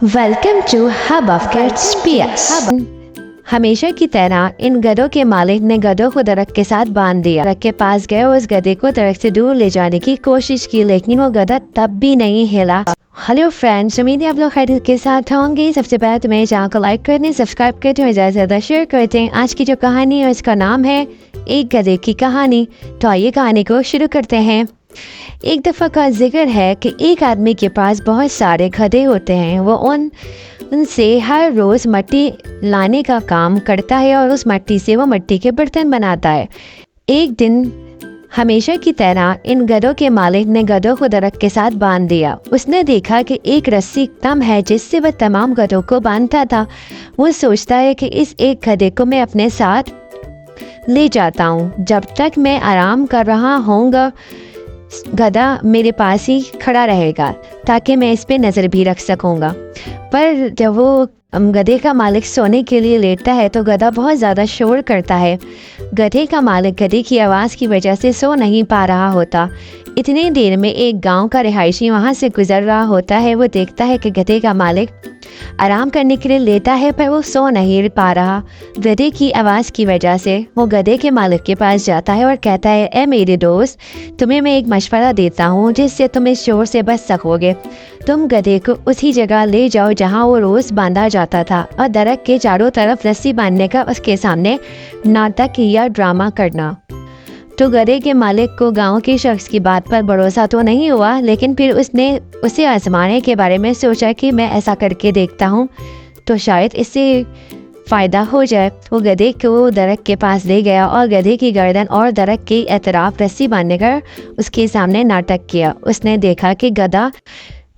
Welcome to hub of kids PS। हमेशा की तरह इन गधों के मालिक ने गधों को दरख्त के साथ बांध दिया। दरख्त के पास गए और उस गधे को दरख्त से दूर ले जाने की कोशिश की, लेकिन वो गधा तब भी नहीं हिला। हेलो फ्रेंड्स, उम्मीद है आप लोग खैरियत के साथ होंगे। सबसे पहले तो मेरे चैनल को लाइक कर दें, सब्सक्राइब करते हैं, ज़्यादा से ज़्यादा शेयर करते हैं। आज की जो कहानी है उसका नाम है एक गधे की कहानी। तो आइए कहानी को शुरू करते हैं। एक दफ़ा का जिक्र है कि एक आदमी के पास बहुत सारे गधे होते हैं। वो उनसे हर रोज़ मिट्टी लाने का काम करता है और उस मिट्टी से वो मिट्टी के बर्तन बनाता है। एक दिन हमेशा की तरह इन गधों के मालिक ने गधों को दरख्त के साथ बांध दिया। उसने देखा कि एक रस्सी कम है जिससे वह तमाम गधों को बांधता था। वो सोचता है कि इस एक गधे को मैं अपने साथ ले जाता हूँ। जब तक मैं आराम कर रहा होऊंगा गधा मेरे पास ही खड़ा रहेगा ताकि मैं इस पे नज़र भी रख सकूँगा। पर जब वो गधे का मालिक सोने के लिए लेटता है तो गधा बहुत ज़्यादा शोर करता है। गधे का मालिक गधे की आवाज़ की वजह से सो नहीं पा रहा होता। इतनी देर में एक गांव का रिहायशी वहाँ से गुजर रहा होता है। वो देखता है कि गधे का मालिक आराम करने के लिए लेटा है पर वो सो नहीं पा रहा गधे की आवाज़ की वजह से। वो गधे के मालिक के पास जाता है और कहता है, ए मेरे दोस्त, तुम्हें मैं एक मशवरा देता हूँ जिससे तुम इस शोर से बच सकोगे। तुम गधे को उसी जगह ले जाओ जहाँ वो रोज़ बांधा जाता था और दरख्त के चारों तरफ रस्सी बांधने का उसके सामने नाटक या ड्रामा करना। तो गधे के मालिक को गांव के शख्स की बात पर भरोसा तो नहीं हुआ, लेकिन फिर उसने उसे आजमाने के बारे में सोचा कि मैं ऐसा करके देखता हूँ तो शायद इससे फ़ायदा हो जाए। वो गधे को दरख्त के पास ले गया और गधे की गर्दन और दरख्त के अतराफ रस्सी बांधने कर उसके सामने नाटक किया। उसने देखा कि गधा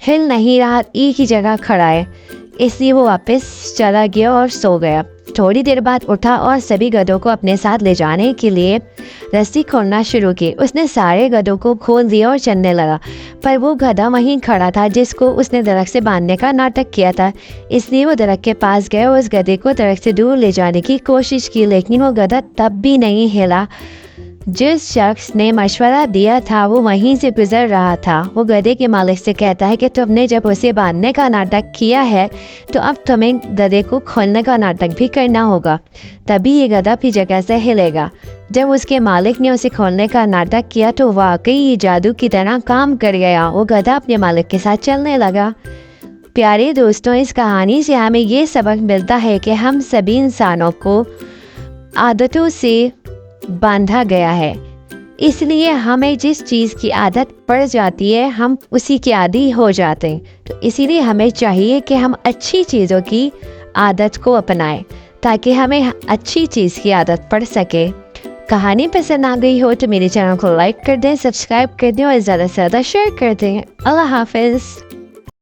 हिल नहीं रहा, एक ही जगह खड़ा है, इसलिए वो वापस चला गया और सो गया। थोड़ी देर बाद उठा और सभी गधों को अपने साथ ले जाने के लिए रस्सी खोलना शुरू की। उसने सारे गधों को खोल दिया और चलने लगा, पर वो गधा वहीं खड़ा था जिसको उसने दरख्त से बांधने का नाटक किया था। इसलिए वो दरख्त के पास गए और उस गधे को दरख्त से दूर ले जाने की कोशिश की, लेकिन वो गधा तब भी नहीं हिला। जिस शख्स ने मशवरा दिया था वो वहीं से गुजर रहा था। वो गधे के मालिक से कहता है कि तुमने जब उसे बांधने का नाटक किया है तो अब तुम्हें गधे को खोलने का नाटक भी करना होगा, तभी ये गधा अपनी जगह से हिलेगा। जब उसके मालिक ने उसे खोलने का नाटक किया तो वाकई ये जादू की तरह काम कर गया। वो गधा अपने मालिक के साथ चलने लगा। प्यारे दोस्तों, इस कहानी से हमें ये सबक मिलता है कि हम सभी इंसानों को आदतों से बांधा गया है, इसलिए हमें जिस चीज़ की आदत पड़ जाती है हम उसी के आदी हो जाते हैं। तो इसीलिए हमें चाहिए कि हम अच्छी चीज़ों की आदत को अपनाएं ताकि हमें अच्छी चीज़ की आदत पड़ सके। कहानी पसंद आ गई हो तो मेरे चैनल को लाइक कर दें, सब्सक्राइब कर दें और ज़्यादा से ज़्यादा शेयर कर दें। अल्लाह हाफिज़।